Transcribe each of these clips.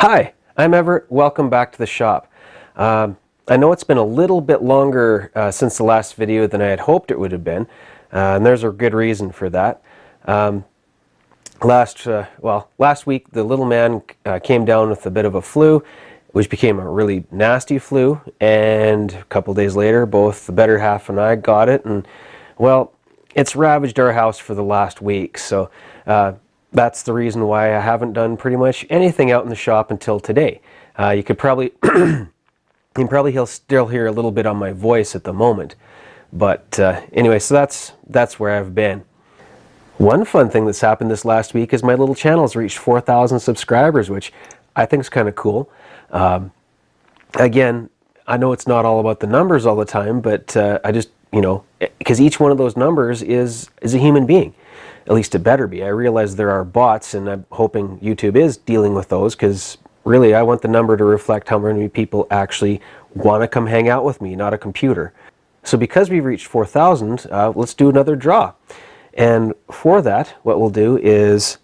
Hi, I'm Everett. Welcome back to the shop. I know it's been a little bit longer since the last video than I had hoped it would have been, and there's a good reason for that. Last week the little man came down with a bit of a flu, which became a really nasty flu, and a couple days later both the better half and I got it, and well, it's ravaged our house for the last week, so that's the reason why I haven't done pretty much anything out in the shop until today. You could probably still hear a little bit on my voice at the moment, but anyway, so that's where I've been. One fun thing that's happened this last week is my little channel's reached 4,000 subscribers, which I think is kind of cool. Again, I know it's not all about the numbers all the time, but I just, because each one of those numbers is a human being. At least it better be. I realize there are bots, and I'm hoping YouTube is dealing with those, because really I want the number to reflect how many people actually want to come hang out with me, not a computer. So because we've reached 4,000, let's do another draw. And for that, what we'll do is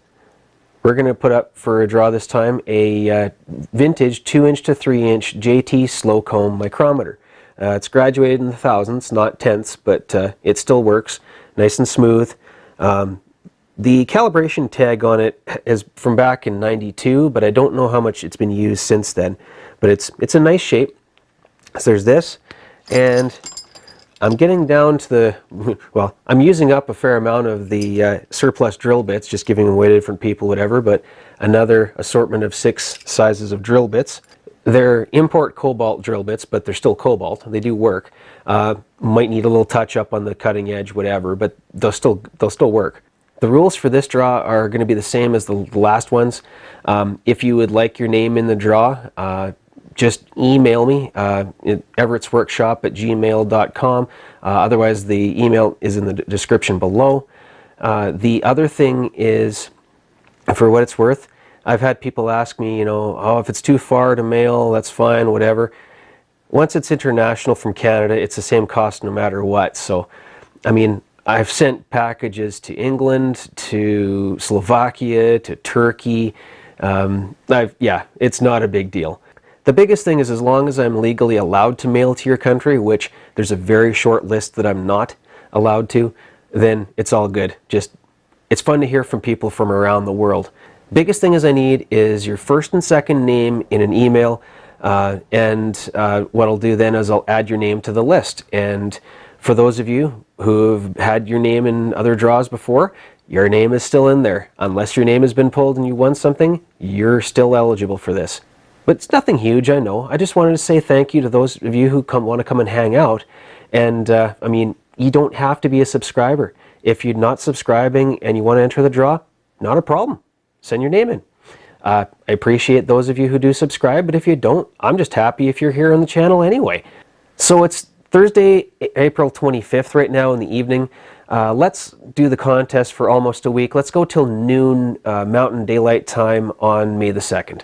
we're going to put up for a draw this time a vintage 2-inch to 3-inch JT Slocomb micrometer. It's graduated in the thousandths, not tenths, but it still works, nice and smooth. The calibration tag on it is from back in '92, but I don't know how much it's been used since then. But it's a nice shape. So there's this, and I'm getting down to the, well, I'm using up a fair amount of the surplus drill bits, just giving away to different people, whatever, but another assortment of 6 sizes of drill bits. They're import cobalt drill bits, but they're still cobalt. They do work. Might need a little touch up on the cutting edge, whatever, but they'll still work. The rules for this draw are going to be the same as the last ones. If you would like your name in the draw, just email me at everettsworkshop@gmail.com. Otherwise, the email is in the description below. The other thing is, for what it's worth, I've had people ask me, oh, if it's too far to mail, that's fine, whatever. Once it's international from Canada, it's the same cost no matter what. So, I mean, I've sent packages to England, to Slovakia, to Turkey. It's not a big deal. The biggest thing is, as long as I'm legally allowed to mail to your country, which there's a very short list that I'm not allowed to, then it's all good. Just, it's fun to hear from people from around the world. Biggest thing is I need is your first and second name in an email, and what I'll do then is I'll add your name to the list. And for those of you who've had your name in other draws before, your name is still in there. Unless your name has been pulled and you won something, you're still eligible for this. But it's nothing huge, I know. I just wanted to say thank you to those of you who want to come and hang out. And I mean, you don't have to be a subscriber. If you're not subscribing and you want to enter the draw, not a problem. Send your name in. I appreciate those of you who do subscribe, but if you don't, I'm just happy if you're here on the channel anyway. So it's Thursday, April 25th right now in the evening. Let's do the contest for almost a week. Let's go till noon Mountain Daylight Time on May the 2nd.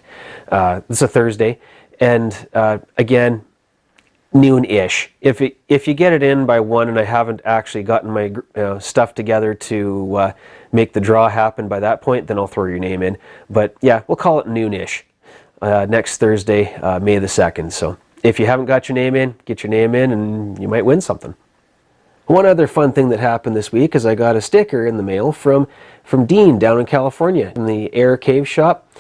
It's a Thursday, and again, noon-ish. If you get it in by 1 and I haven't actually gotten my stuff together to make the draw happen by that point, then I'll throw your name in. But yeah, we'll call it noon-ish next Thursday, May the 2nd. So if you haven't got your name in, get your name in and you might win something. One other fun thing that happened this week is I got a sticker in the mail from Dean down in California in the Air Cave shop.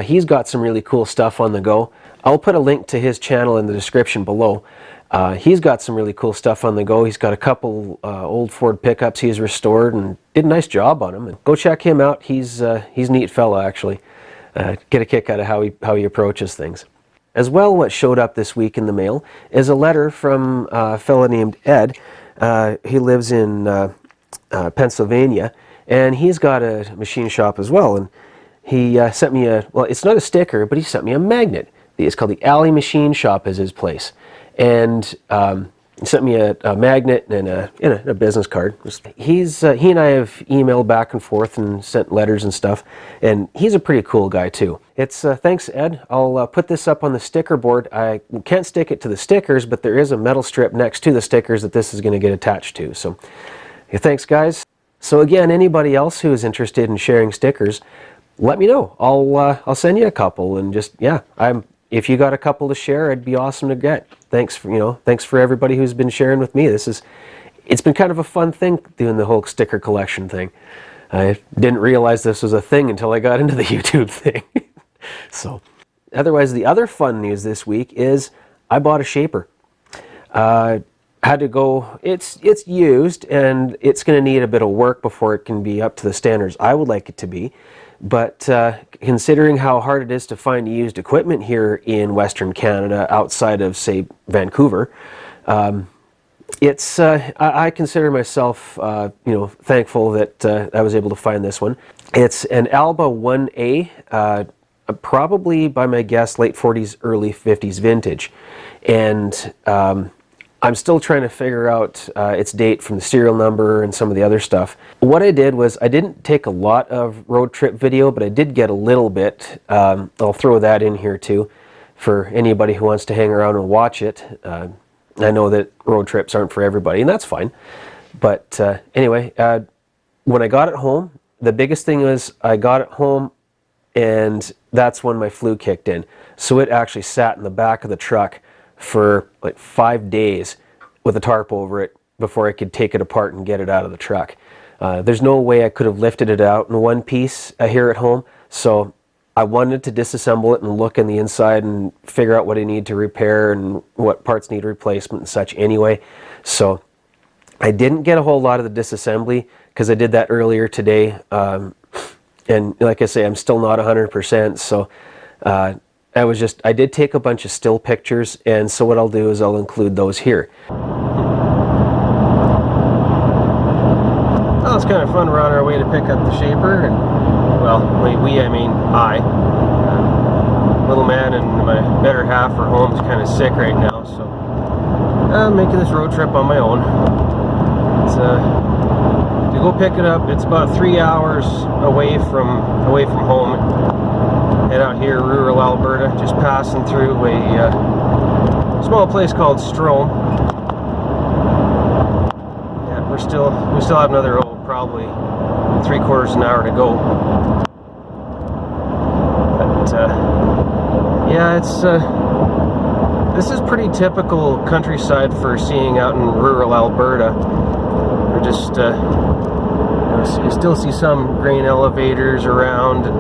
He's got some really cool stuff on the go. I'll put a link to his channel in the description below. He's got some really cool stuff on the go. He's got a couple old Ford pickups he's restored and did a nice job on them. Go check him out. He's a neat fella, actually. Get a kick out of how he approaches things. As well, what showed up this week in the mail is a letter from a fella named Ed. He lives in Pennsylvania, and he's got a machine shop as well. And he sent me well, it's not a sticker, but he sent me a magnet. It's called the Alley Machine Shop is his place. And he sent me a magnet and a business card. He and I have emailed back and forth and sent letters and stuff, and he's a pretty cool guy too. It's thanks, Ed. I'll put this up on the sticker board. I can't stick it to the stickers, but there is a metal strip next to the stickers that this is going to get attached to. So yeah, thanks, guys. So again, anybody else who is interested in sharing stickers, let me know. I'll send you a couple, and just, yeah, if you got a couple to share, it'd be awesome to get. Thanks for everybody who's been sharing with me. It's been kind of a fun thing doing the whole sticker collection thing. I didn't realize this was a thing until I got into the YouTube thing. So, otherwise, the other fun news this week is I bought a shaper. Had to go, it's used, and it's going to need a bit of work before it can be up to the standards I would like it to be. But considering how hard it is to find used equipment here in Western Canada outside of, say, Vancouver, I consider myself thankful that I was able to find this one. It's an Alba 1A, probably, by my guess, late 40s, early 50s vintage. And I'm still trying to figure out its date from the serial number and some of the other stuff. What I did was, I didn't take a lot of road trip video, but I did get a little bit. I'll throw that in here too for anybody who wants to hang around and watch it. I know that road trips aren't for everybody, and that's fine. But anyway, when I got it home, the biggest thing was I got it home, and that's when my flu kicked in. So it actually sat in the back of the truck for like 5 days with a tarp over it before I could take it apart and get it out of the truck. There's no way I could have lifted it out in one piece here at home, so I wanted to disassemble it and look in the inside and figure out what I need to repair and what parts need replacement and such anyway. So I didn't get a whole lot of the disassembly because I did that earlier today, and like I say, I'm still not 100%, so I did take a bunch of still pictures, and so what I'll do is I'll include those here. Well, it's kind of fun. We're on our way to pick up the shaper, and, well, I mean I. Little man and my better half are home. He's kind of sick right now, so I'm making this road trip on my own. It's to go pick it up. It's about 3 hours away from home. Head out here, rural Alberta, just passing through a small place called Slocomb. Yeah, we still have another probably 3/4 an hour to go. But yeah, this is pretty typical countryside for seeing out in rural Alberta. We're just you still see some grain elevators around, and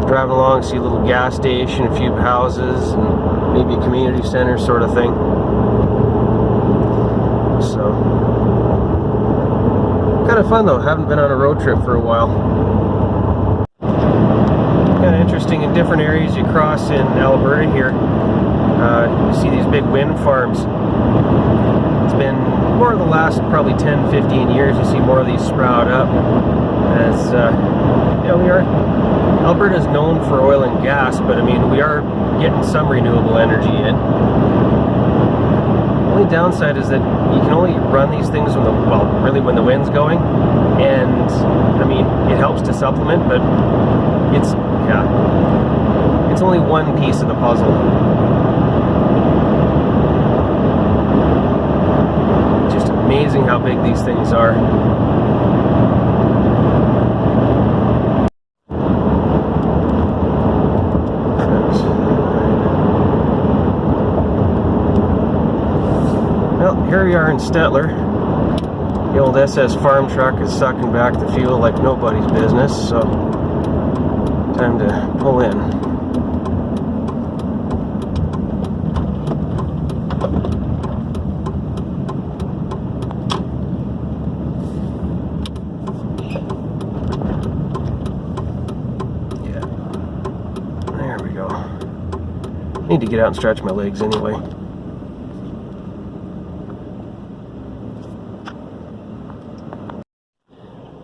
driving along, see a little gas station, a few houses, and maybe a community center sort of thing. So, kind of fun though. Haven't been on a road trip for a while. Kind of interesting, in different areas you cross in Alberta here, you see these big wind farms. It's been more of the last probably 10-15 years you see more of these sprout up. As Alberta is known for oil and gas, but I mean, we are getting some renewable energy in. The only downside is that you can only run these things when the wind's going, and I mean, it helps to supplement, but it's only one piece of the puzzle. It's just amazing how big these things are. Here we are in Stettler. The old SS farm truck is sucking back the fuel like nobody's business, so time to pull in. Yeah. There we go. Need to get out and stretch my legs anyway.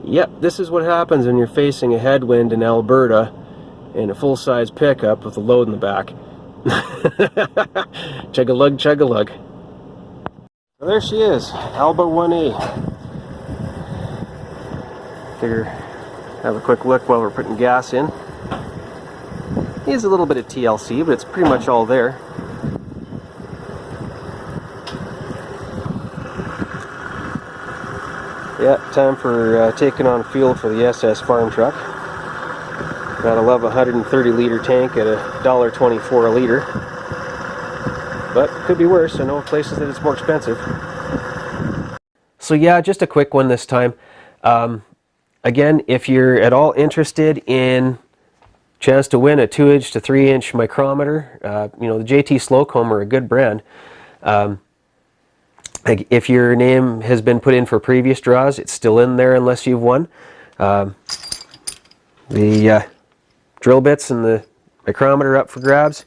Yep, this is what happens when you're facing a headwind in Alberta in a full-size pickup with a load in the back. Chug-a-lug, chug-a-lug. So there she is, Alba 1A. Figure, have a quick look while we're putting gas in. Needs a little bit of TLC, but it's pretty much all there. Yeah, time for taking on fuel for the SS farm truck. Gotta love a 130 liter tank at $1.24 a liter. But could be worse. I know places that it's more expensive. So yeah, just a quick one this time. Again, if you're at all interested in chance to win a 2-inch to 3-inch micrometer, you know, the JT Slocomb are a good brand. If your name has been put in for previous draws, it's still in there unless you've won. The drill bits and the micrometer up for grabs.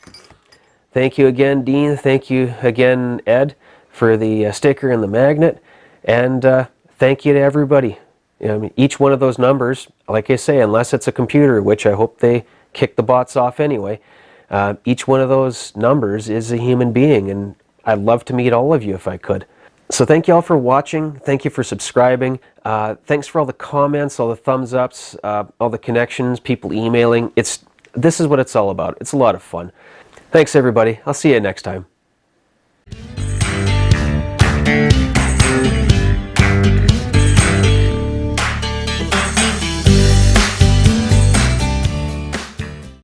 Thank you again, Dean. Thank you again, Ed, for the sticker and the magnet. And thank you to everybody. You know, I mean, each one of those numbers, like I say, unless it's a computer, which I hope they kick the bots off anyway, each one of those numbers is a human being, and I'd love to meet all of you if I could. So thank you all for watching. Thank you for subscribing. Thanks for all the comments, all the thumbs ups, all the connections, people emailing. This is what it's all about. It's a lot of fun. Thanks, everybody. I'll see you next time.